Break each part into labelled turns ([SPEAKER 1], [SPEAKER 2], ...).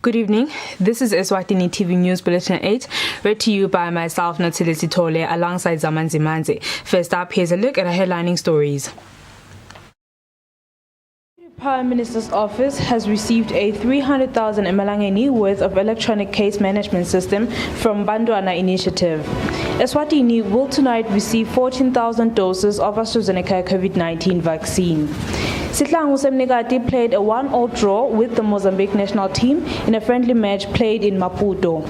[SPEAKER 1] Good evening. This is Eswatini TV News Bulletin 8, read to you by myself, Natili Sitole, alongside Zamanzi Manzi. First up, here's a look at our headlining stories. The Prime Minister's office has received a 300,000 emalangeni worth of electronic case management system from Bantwana Initiative. Eswatini will tonight receive 14,000 doses of AstraZeneca COVID-19 vaccine. Sihlangu Semnigati played a 1-1 draw with the Mozambique national team in a friendly match played in Maputo.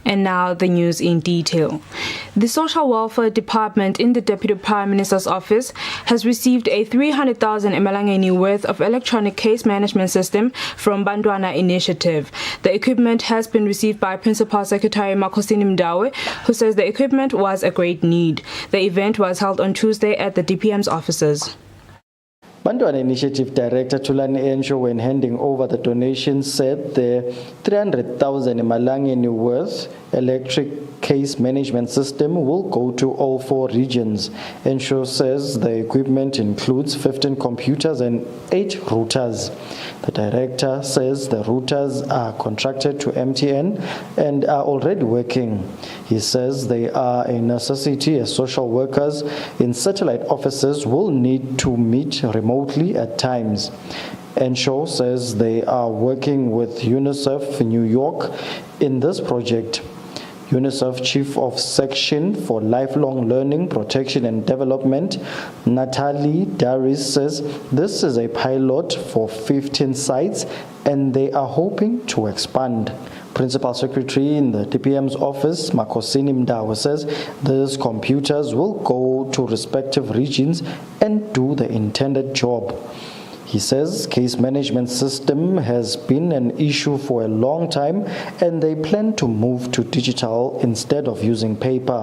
[SPEAKER 1] And now the news in detail. The Social Welfare Department in the Deputy Prime Minister's office has received a 300,000 emalangeni worth of electronic case management system from Bantwana Initiative. The equipment has been received by Principal Secretary Makosini, who says the equipment was a great need. The event was held on Tuesday at the DPM's offices.
[SPEAKER 2] Bantwana Initiative Director Tulani Ensho, when handing over the donation, said the 300,000 emalangeni worth electric case management system will go to all 4 regions. Ensho says the equipment includes 15 computers and 8 routers. The director says the routers are contracted to MTN and are already working. He says they are a necessity as social workers in satellite offices will need to meet remotely at times. Ensho says they are working with UNICEF New York in this project. UNICEF Chief of Section for Lifelong Learning, Protection and Development, Natalie Darius, says this is a pilot for 15 sites and they are hoping to expand. Principal Secretary in the DPM's office, Makosini Mdawa, says these computers will go to respective regions and do the intended job. He says case management system has been an issue for a long time and they plan to move to digital instead of using paper.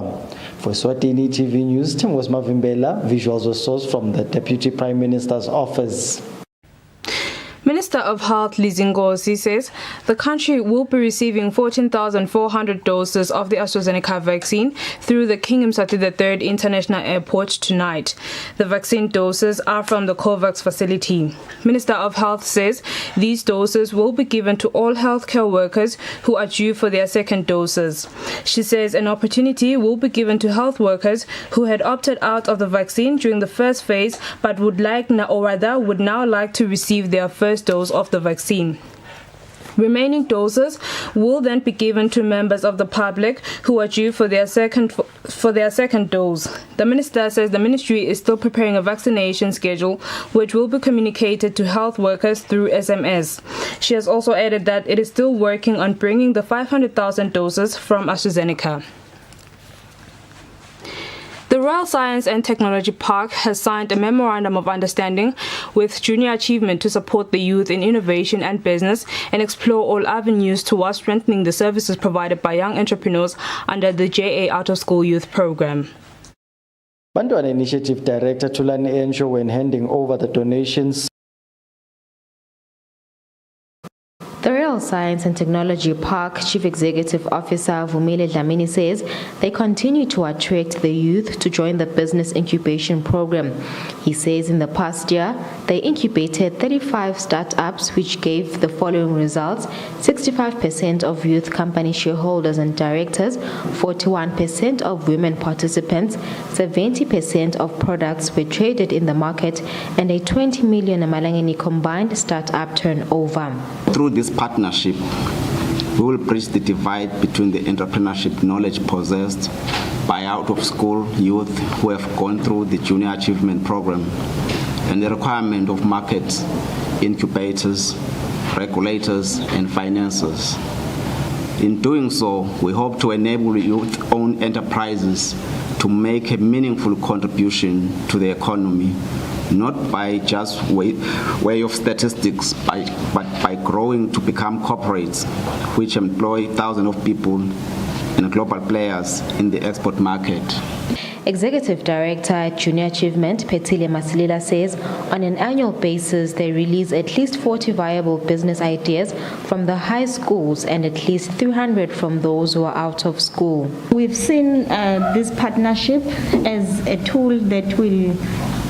[SPEAKER 2] For Eswatini TV News, Tim was Mavimbela, visuals were sourced from the Deputy Prime Minister's office.
[SPEAKER 1] Minister of Health Lizingosi says the country will be receiving 14,400 doses of the AstraZeneca vaccine through the King Mswati III International Airport tonight. The vaccine doses are from the COVAX facility. Minister of Health says these doses will be given to all healthcare workers who are due for their second doses. She says an opportunity will be given to health workers who had opted out of the vaccine during the first phase but would now like to receive their first dose of the vaccine. Remaining doses will then be given to members of the public who are due for their second dose. The minister says the ministry is still preparing a vaccination schedule which will be communicated to health workers through SMS. She has also added that it is still working on bringing the 500,000 doses from AstraZeneca. The Royal Science and Technology Park has signed a memorandum of understanding with Junior Achievement to support the youth in innovation and business and explore all avenues towards strengthening the services provided by young entrepreneurs under the JA Out of School Youth Program.
[SPEAKER 2] Bantwana Initiative Director Tulani Ensho, when handing over the donations,
[SPEAKER 3] the Royal Science and Technology Park Chief Executive Officer Vumile Dlamini says they continue to attract the youth to join the business incubation program. He says in the past year, they incubated 35 startups which gave the following results: 65% of youth company shareholders and directors, 41% of women participants, 70% of products were traded in the market, and a 20 million emalangeni combined startup turnover.
[SPEAKER 4] Through this partnership, we will bridge the divide between the entrepreneurship knowledge possessed by out-of-school youth who have gone through the Junior Achievement Program and the requirement of market incubators, regulators, and financiers. In doing so, we hope to enable youth-owned enterprises to make a meaningful contribution to the economy, not by just way of statistics, but by growing to become corporates which employ thousands of people and global players in the export market.
[SPEAKER 3] Executive Director at Junior Achievement, Petile Masilila, says on an annual basis they release at least 40 viable business ideas from the high schools and at least 300 from those who are out of school.
[SPEAKER 5] We've seen this partnership as a tool that will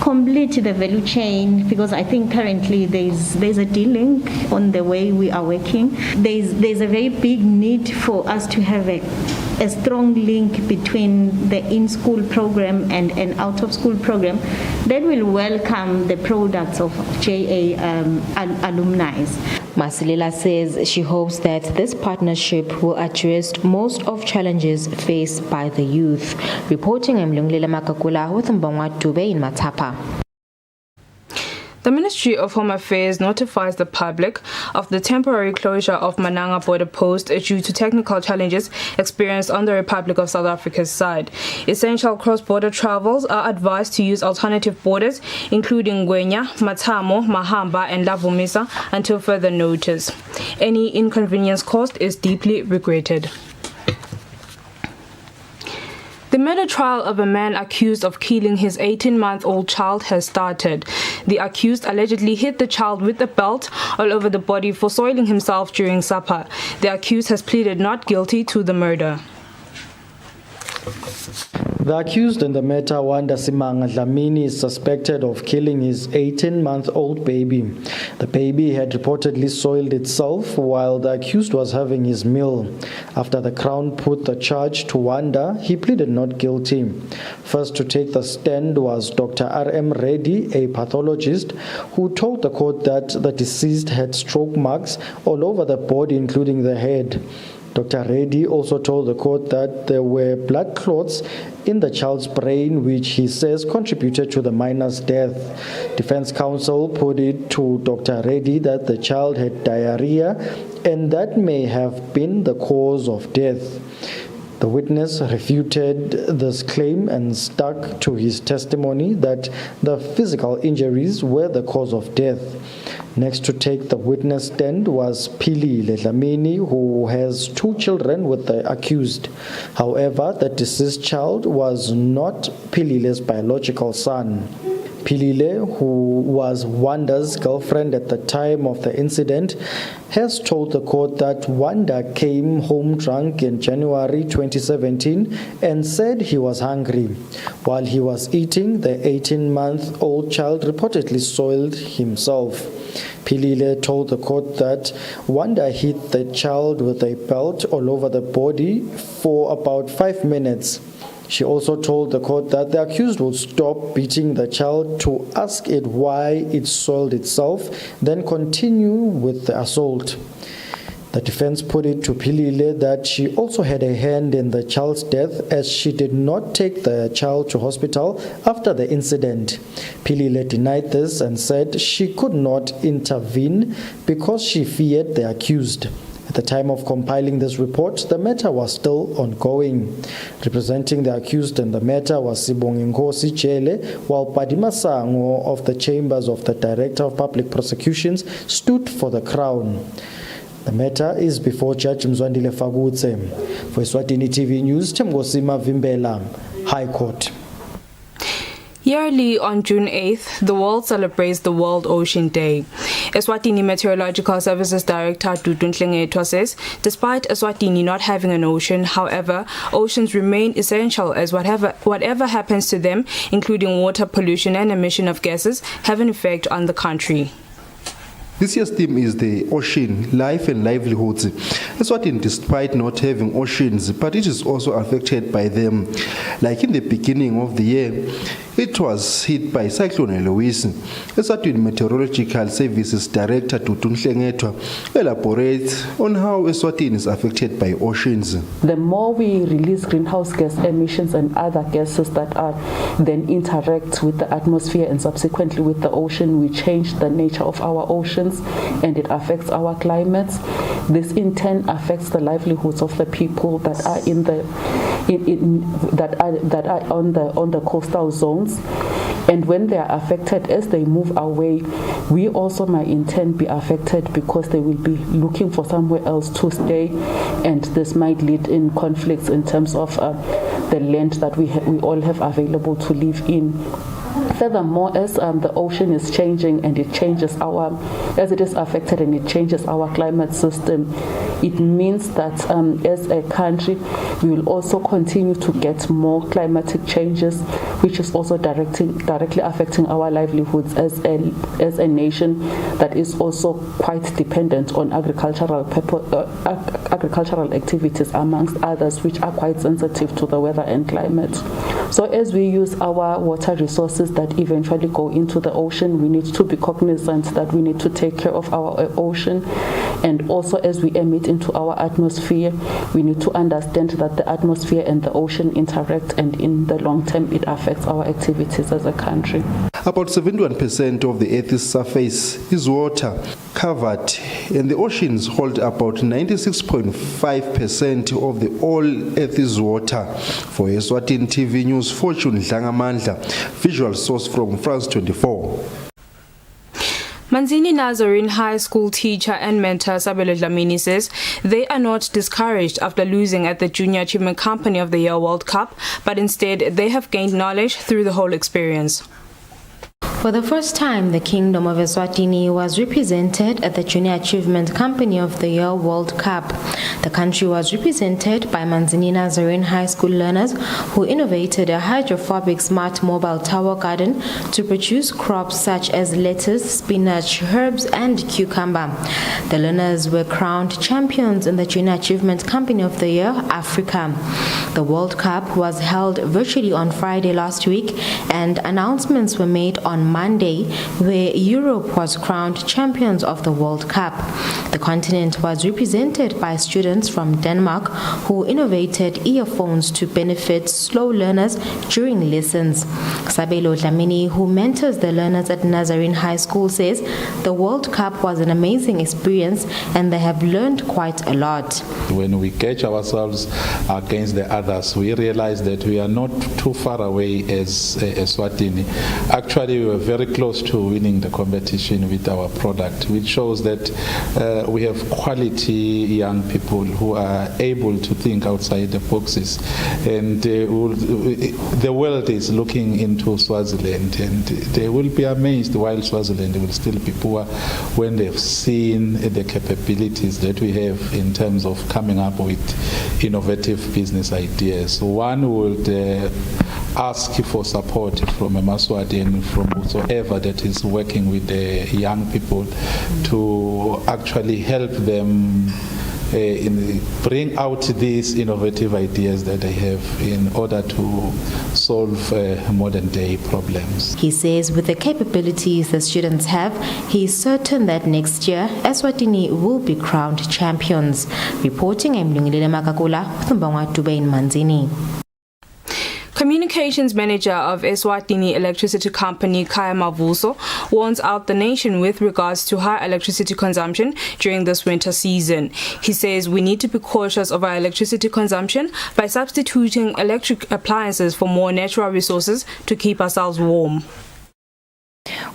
[SPEAKER 5] complete the value chain, because I think currently there's a de-link on the way we are working. There's a very big need for us to have a strong link between the in-school program and an out-of-school program that will welcome the products of JA alumni.
[SPEAKER 3] Masilela says she hopes that this partnership will address most of challenges faced by the youth. Reporting, I'm Lunglele Makakula with Mbongwa Dube in Matapa.
[SPEAKER 1] The Ministry of Home Affairs notifies the public of the temporary closure of Mananga border post due to technical challenges experienced on the Republic of South Africa's side. Essential cross-border travels are advised to use alternative borders, including Gwenya, Matamo, Mahamba, and Lavumisa until further notice. Any inconvenience caused is deeply regretted. The murder trial of a man accused of killing his 18-month-old child has started. The accused allegedly hit the child with a belt all over the body for soiling himself during supper. The accused has pleaded not guilty to the murder.
[SPEAKER 2] The accused in the matter, Wanda Simanga Dlamini, is suspected of killing his 18-month-old baby. The baby had reportedly soiled itself while the accused was having his meal. After the Crown put the charge to Wanda, he pleaded not guilty. First to take the stand was Dr. R.M. Reddy, a pathologist, who told the court that the deceased had stroke marks all over the body, including the head. Dr. Reddy also told the court that there were blood clots in the child's brain, which he says contributed to the minor's death. Defense counsel put it to Dr. Reddy that the child had diarrhea and that may have been the cause of death. The witness refuted this claim and stuck to his testimony that the physical injuries were the cause of death. Next to take the witness stand was Pili Dlamini, who has 2 children with the accused. However, the deceased child was not Pilile's biological son. Pilile, who was Wanda's girlfriend at the time of the incident, has told the court that Wanda came home drunk in January 2017 and said he was hungry. While he was eating, the 18-month-old child reportedly soiled himself. Pilile told the court that Wanda hit the child with a belt all over the body for about 5 minutes. She also told the court that the accused would stop beating the child to ask it why it soiled itself, then continue with the assault. The defense put it to Pilile that she also had a hand in the child's death as she did not take the child to hospital after the incident. Pilile denied this and said she could not intervene because she feared the accused. At the time of compiling this report, the matter was still ongoing. Representing the accused in the matter was Sibongi Nkosi Chele, while Padima Sango of the Chambers of the Director of Public Prosecutions stood for the Crown. The matter is before Judge Mzwandile Fagutse. For Eswatini TV News, Temgosima Vimbela, High Court.
[SPEAKER 1] Yearly on June 8th, the world celebrates the World Ocean Day. Eswatini Meteorological Services Director Dudu Nhlengetwa says, despite Eswatini not having an ocean, however, oceans remain essential as whatever happens to them, including water pollution and emission of gases, have an effect on the country.
[SPEAKER 6] This year's theme is the ocean, life and livelihoods. Eswatini, despite not having oceans, but it is also affected by them. Like in the beginning of the year, it was hit by Cyclone Eloise. Eswatini Meteorological Services Director Dudu Nhlengetwa elaborates on how Eswatini is affected by oceans.
[SPEAKER 7] The more we release greenhouse gas emissions and other gases that are then interact with the atmosphere and subsequently with the ocean, we change the nature of our oceans and it affects our climates. This in turn affects the livelihoods of the people that are that are on the coastal zones. And when they are affected, as they move away, we also might in turn be affected because they will be looking for somewhere else to stay, and this might lead in conflicts in terms of the land that we all have available to live in. Furthermore, as the ocean is changing and it changes as it is affected and it changes our climate system, it means that as a country, we will also continue to get more climatic changes, which is also directly affecting our livelihoods as a nation that is also quite dependent on agricultural activities, amongst others, which are quite sensitive to the weather and climate. So as we use our water resources that eventually go into the ocean, we need to be cognizant that we need to take care of our ocean. And also as we emit into our atmosphere, we need to understand that the atmosphere and the ocean interact, and in the long term it affects our activities as a country.
[SPEAKER 6] About 71% of the Earth's surface is water covered, and the oceans hold about 96.5% of the all Earth's water. For Eswatini TV News, Fortune Dlangamandla, visual source from France 24.
[SPEAKER 1] Manzini Nazarene High School teacher and mentor Sabelo Dlamini says they are not discouraged after losing at the Junior Achievement Company of the Year World Cup, but instead they have gained knowledge through the whole experience.
[SPEAKER 3] For the first time, the Kingdom of Eswatini was represented at the Junior Achievement Company of the Year World Cup. The country was represented by Manzini Nazarene High School learners who innovated a hydrophobic smart mobile tower garden to produce crops such as lettuce, spinach, herbs, and cucumber. The learners were crowned champions in the Junior Achievement Company of the Year Africa. The World Cup was held virtually on Friday last week, and announcements were made on Monday, where Europe was crowned champions of the World Cup. The continent was represented by students from Denmark who innovated earphones to benefit slow learners during lessons. Sabelo Dlamini, who mentors the learners at Nazarene High School, says the World Cup was an amazing experience and they have learned quite a lot.
[SPEAKER 8] When we catch ourselves against the others, we realize that we are not too far away as Eswatini. Actually, we were very close to winning the competition with our product, which shows that we have quality young people who are able to think outside the boxes. And the world is looking into Swaziland, and they will be amazed while Swaziland will still be poor when they've seen the capabilities that we have in terms of coming up with innovative business ideas. One would ask for support from Maswati and from whosoever that is working with the young people to actually help them bring out these innovative ideas that they have in order to solve modern day problems.
[SPEAKER 3] He says with the capabilities the students have, he is certain that next year Eswatini will be crowned champions. Reporting, I'm Lungile Makakula, Thumbangwa Dube in Manzini.
[SPEAKER 1] Communications Manager of Eswatini Electricity Company Kaya Mavuso warns out the nation with regards to high electricity consumption during this winter season. He says we need to be cautious of our electricity consumption by substituting electric appliances for more natural resources to keep ourselves warm.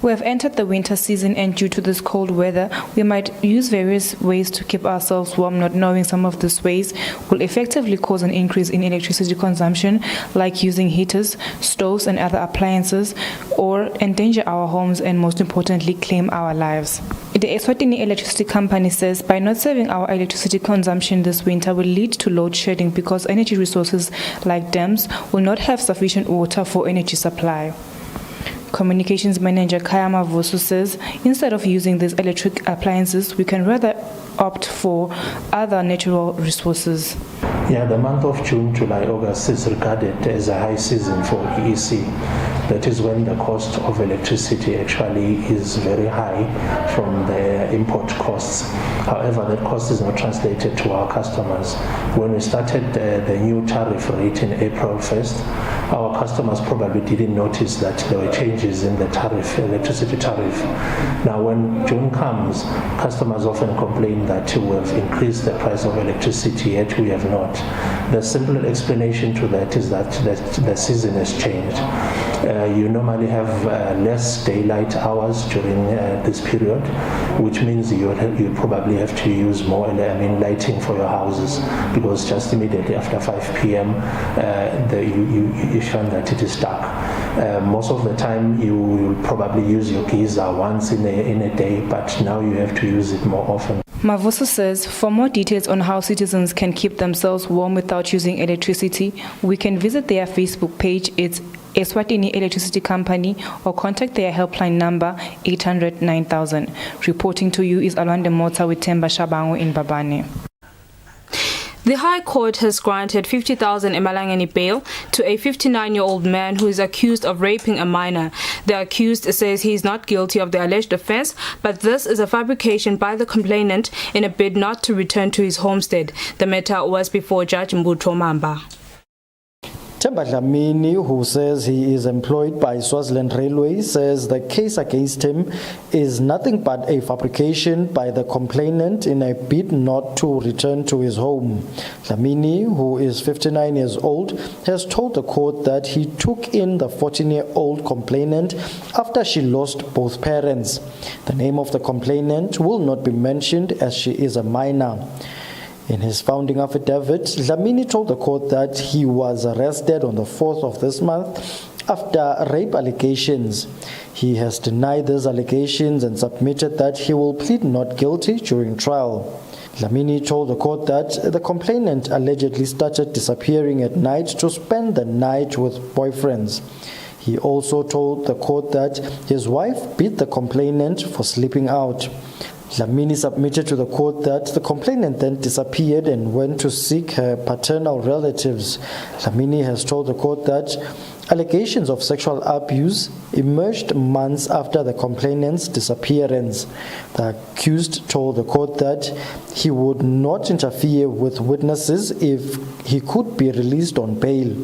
[SPEAKER 9] We have entered the winter season, and due to this cold weather, we might use various ways to keep ourselves warm, not knowing some of these ways will effectively cause an increase in electricity consumption, like using heaters, stoves, and other appliances, or endanger our homes and, most importantly, claim our lives. The Eswatini Electricity Company says by not saving our electricity consumption this winter will lead to load shedding because energy resources like dams will not have sufficient water for energy supply. Communications Manager Kaya Mavuso says instead of using these electric appliances, we can rather opt for other natural resources.
[SPEAKER 10] Yeah, the month of June, July, August is regarded as a high season for EEC. That is when the cost of electricity actually is very high from the import costs. However, that cost is not translated to our customers. When we started the new tariff rate in April 1st, our customers probably didn't notice that there were changes in the tariff, electricity tariff. Now, when June comes, customers often complain that we have increased the price of electricity, yet we have not. The simple explanation to that is that the season has changed. You normally have less daylight hours during this period, which means you probably have to use more lighting for your houses, because just immediately after 5 p.m. You find that it is dark. Most of the time you will probably use your geyser once in a day, but now you have to use it more often.
[SPEAKER 9] Mavuso says, for more details on how citizens can keep themselves warm without using electricity, we can visit their Facebook page. It's Eswatini Electricity Company, or contact their helpline number 800 9000. Reporting to you is Alwande Mota with Temba Shabango in Babane.
[SPEAKER 1] The High Court has granted 50,000 emalangeni bail to a 59-year-old man who is accused of raping a minor. The accused says he is not guilty of the alleged offense, but this is a fabrication by the complainant in a bid not to return to his homestead. The matter was before Judge Mbutho Mamba.
[SPEAKER 2] Temba Dlamini, who says he is employed by Swaziland Railway, says the case against him is nothing but a fabrication by the complainant in a bid not to return to his home. Dlamini, who is 59 years old, has told the court that he took in the 14-year-old complainant after she lost both parents. The name of the complainant will not be mentioned as she is a minor. In his founding affidavit, Dlamini told the court that he was arrested on the 4th of this month after rape allegations. He has denied these allegations and submitted that he will plead not guilty during trial. Dlamini told the court that the complainant allegedly started disappearing at night to spend the night with boyfriends. He also told the court that his wife beat the complainant for sleeping out. Dlamini submitted to the court that the complainant then disappeared and went to seek her paternal relatives. Dlamini has told the court that allegations of sexual abuse emerged months after the complainant's disappearance. The accused told the court that he would not interfere with witnesses if he could be released on bail.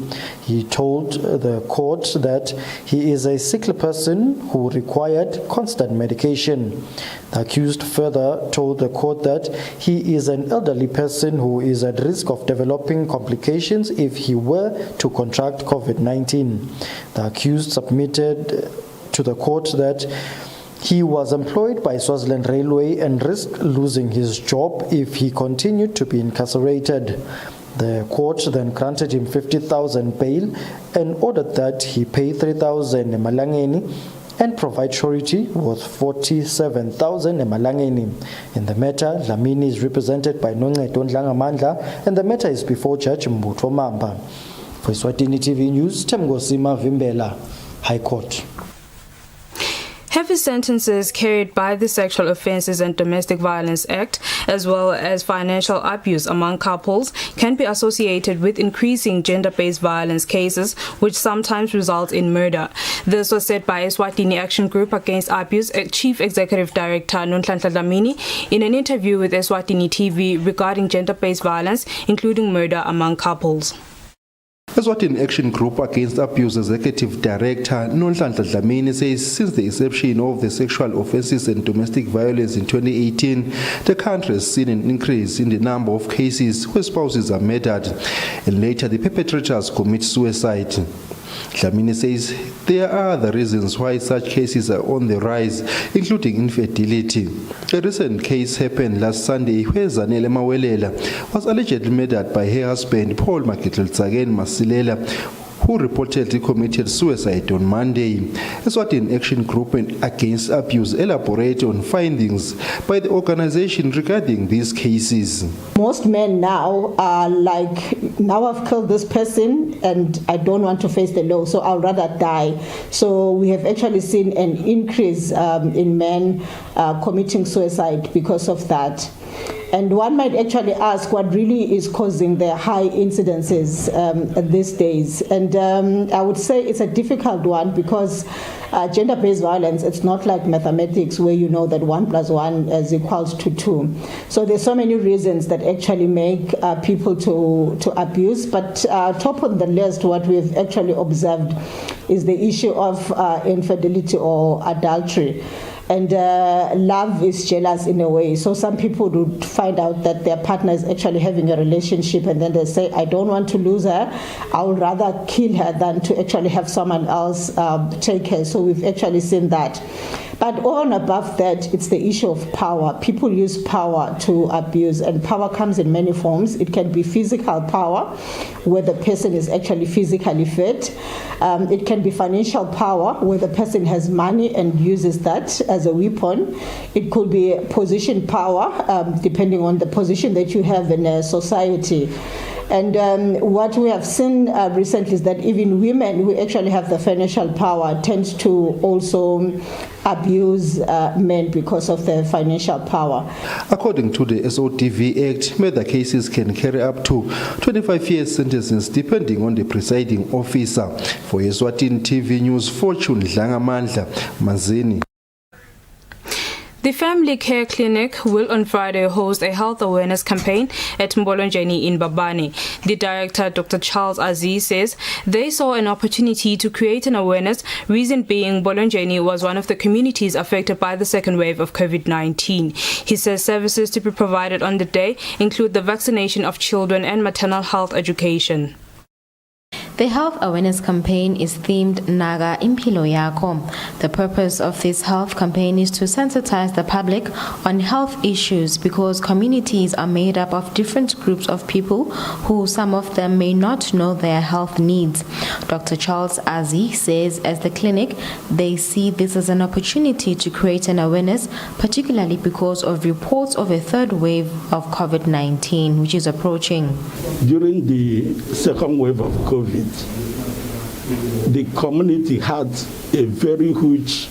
[SPEAKER 2] He told the court that he is a sickly person who required constant medication. The accused further told the court that he is an elderly person who is at risk of developing complications if he were to contract COVID-19. The accused submitted to the court that he was employed by Swaziland Railway and risked losing his job if he continued to be incarcerated. The court then granted him 50,000 bail and ordered that he pay 3,000 emalangeni and provide surety worth 47,000 emalangeni. In the matter, Dlamini is represented by Noncedo Ndlangamandla, and the matter is before Judge Mbutho Mamba. For Eswatini TV News, Temgosima Vimbela, High Court.
[SPEAKER 1] Heavy sentences carried by the Sexual Offences and Domestic Violence Act, as well as financial abuse among couples, can be associated with increasing gender-based violence cases, which sometimes result in murder. This was said by Eswatini Action Group Against Abuse Chief Executive Director Nonhlanhla Dlamini in an interview with Eswatini TV regarding gender-based violence, including murder among couples.
[SPEAKER 6] Eswatini Action Group Against Abuse Executive Director Nonhlanhla Dlamini says since the inception of the Sexual Offences and Domestic Violence in 2018, the country has seen an increase in the number of cases where spouses are murdered and later the perpetrators commit suicide. Dlamini says there are other reasons why such cases are on the rise, including infidelity. A recent case happened last Sunday where Zanele Mawelela was allegedly murdered by her husband Paul Makitl-Tsagen Masilela, who reportedly committed suicide on Monday. Eswatini Action Group Against Abuse elaborate on findings by the organization regarding these cases.
[SPEAKER 11] Most men now are like, now I've killed this person and I don't want to face the law, so I'll rather die. So we have actually seen an increase in men committing suicide because of that. And one might actually ask what really is causing the high incidences these days. And I would say it's a difficult one because gender-based violence, it's not like mathematics where you know that 1 + 1 is equals to 2. So there's so many reasons that actually make people to abuse. But top on the list, what we've actually observed is the issue of infidelity or adultery. And love is jealous in a way. So some people would find out that their partner is actually having a relationship and then they say, I don't want to lose her. I would rather kill her than to actually have someone else take her. So we've actually seen that. But on above that, it's the issue of power. People use power to abuse, and power comes in many forms. It can be physical power, where the person is actually physically fit. It can be financial power, where the person has money and uses that as a weapon. It could be position power, depending on the position that you have in a society. And what we have seen recently is that even women who actually have the financial power tend to also abuse men because of their financial power.
[SPEAKER 6] According to the SOTV Act, murder cases can carry up to 25 years sentences depending on the presiding officer. For Eswatini TV News, Fortune Dlangamandla, Mazini.
[SPEAKER 1] The Family Care Clinic will on Friday host a health awareness campaign at Bulletin in Babane. The director, Dr. Charles Aziz, says they saw an opportunity to create an awareness, reason being Bulletin was one of the communities affected by the second wave of COVID-19. He says services to be provided on the day include the vaccination of children and maternal health education.
[SPEAKER 3] The health awareness campaign is themed Naga Impilo Yako. The purpose of this health campaign is to sensitize the public on health issues because communities are made up of different groups of people who some of them may not know their health needs. Dr. Charles Azi says as the clinic, they see this as an opportunity to create an awareness, particularly because of reports of a third wave of COVID-19, which is approaching.
[SPEAKER 12] During the second wave of COVID, the community had a very huge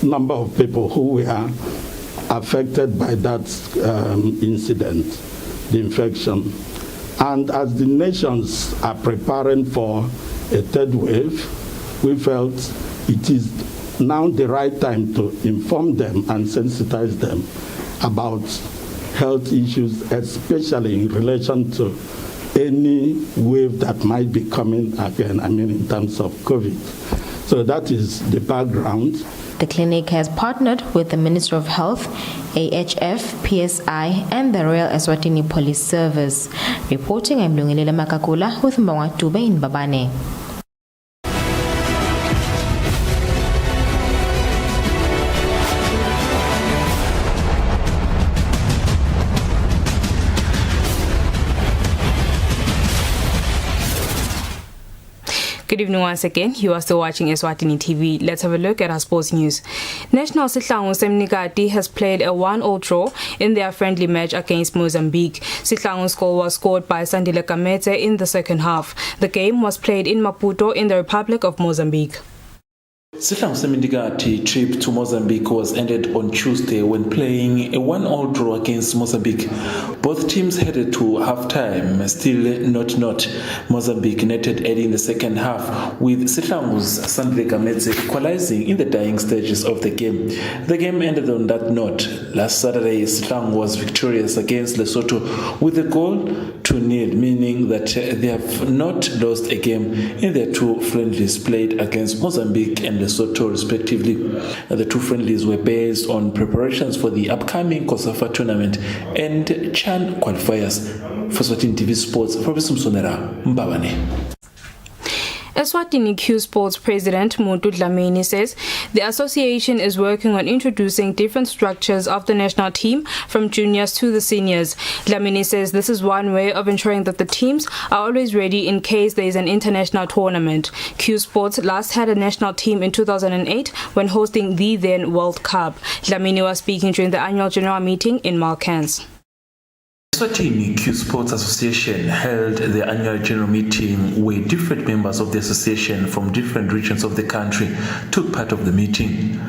[SPEAKER 12] number of people who were affected by that incident, the infection. And as the nations are preparing for a third wave, we felt it is now the right time to inform them and sensitize them about health issues, especially in relation to any wave that might be coming again, in terms of COVID. So that is the background.
[SPEAKER 3] The clinic has partnered with the Ministry of Health, AHF, PSI, and the Royal Eswatini Police Service. Reporting, I'm Lungelele Makakula with Mbawa Tube in Babane.
[SPEAKER 1] Good evening once again. You are still watching Eswatini TV. Let's have a look at our sports news. National Sihlangu Semnikati has played a 1-1 draw in their friendly match against Mozambique. Sihlangu's goal was scored by Sandile Kamete in the second half. The game was played in Maputo in the Republic of Mozambique.
[SPEAKER 13] Sihlangu Semnikati trip to Mozambique was ended on Tuesday when playing a 1-1 draw against Mozambique. Both teams headed to half-time, still not. Mozambique netted early in the second half, with Sihlangu's Sandile Kamete equalizing in the dying stages of the game. The game ended on that note. Last Saturday, Sihlangu was victorious against Lesotho with a goal 2-0, meaning that they have not lost a game in their two friendlies played against Mozambique and Lesotho respectively. The two friendlies were based on preparations for the upcoming COSAFA tournament and CHAN qualifiers. For Eswatini TV Sports, Professor Msonera, Mbabane.
[SPEAKER 1] Eswatini Q Sports President Muntu Dlamini says the association is working on introducing different structures of the national team from juniors to the seniors. Dlamini says this is one way of ensuring that the teams are always ready in case there is an international tournament. Q Sports last had a national team in 2008 when hosting the then World Cup. Dlamini was speaking during the annual general meeting in Malkans.
[SPEAKER 13] Eswatini Q Sports Association held their annual general meeting where different members of the association from different regions of the country took part of the meeting.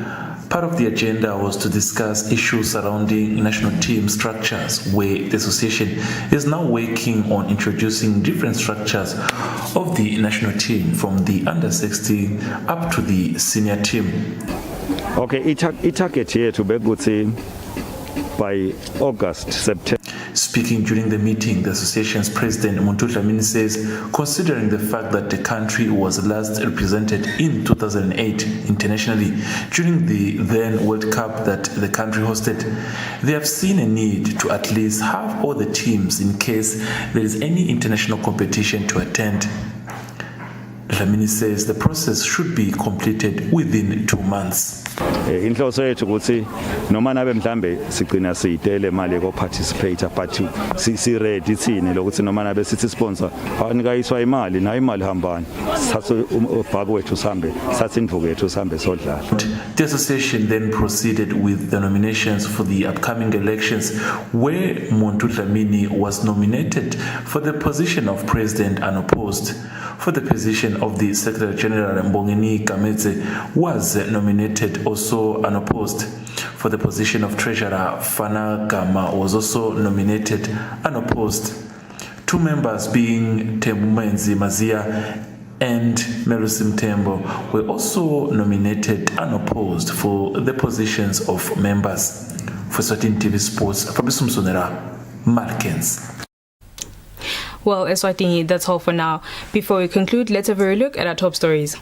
[SPEAKER 13] Part of the agenda was to discuss issues surrounding national team structures, where the association is now working on introducing different structures of the national team from the under-16 up to the senior team.
[SPEAKER 14] Okay, target here to be good by August, September.
[SPEAKER 13] Speaking during the meeting, the association's president Muntu Dlamini says, considering the fact that the country was last represented in 2008 internationally during the then World Cup that the country hosted, they have seen a need to at least have all the teams in case there is any international competition to attend. Dlamini says the process should be completed within 2 months.
[SPEAKER 14] Inhloso yethu ukuthi noma nabe mhlambe sigcina siyidele imali yokuparticipate but si ready thina lokuthi noma nabe sithi sponsor anikayiswa imali nayo imali hambani sathu ubhaka wethu sihambe sathi indvuku yethu sihambe sodlala.
[SPEAKER 13] The association then proceeded with the nominations for the upcoming elections, where Muntu Dlamini was nominated for the position of president unopposed. For the position of the Secretary General, Mbongeni Kametse was nominated also unopposed. For the position of Treasurer, Fana Gama was also nominated unopposed. 2 members being Temumenzi Mazia and Melusim Tembo were also nominated unopposed for the positions of members. For Eswatini TV Sports, Fabisum Sonera, Markens.
[SPEAKER 1] Well, Eswatini, that's all for now. Before we conclude, let's have a look at our top stories.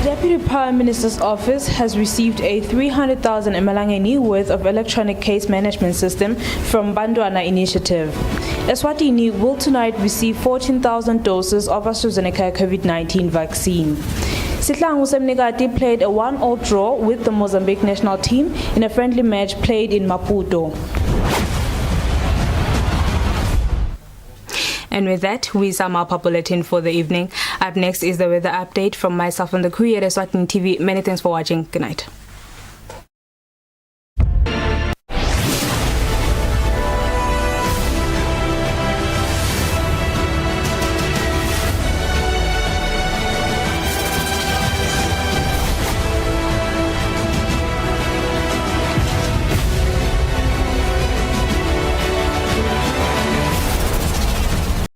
[SPEAKER 1] Deputy Prime Minister's Office has received a 300,000 emalangeni worth of electronic case management system from Bandwana Initiative. Eswatini will tonight receive 14,000 doses of AstraZeneca COVID-19 vaccine. Sihlangu Semnigati played a 1-1 draw with the Mozambique national team in a friendly match played in Maputo. And with that, we sum up our bulletin for the evening. Up next is the weather update from myself and the crew at Eswatini TV. Many thanks for watching. Good night.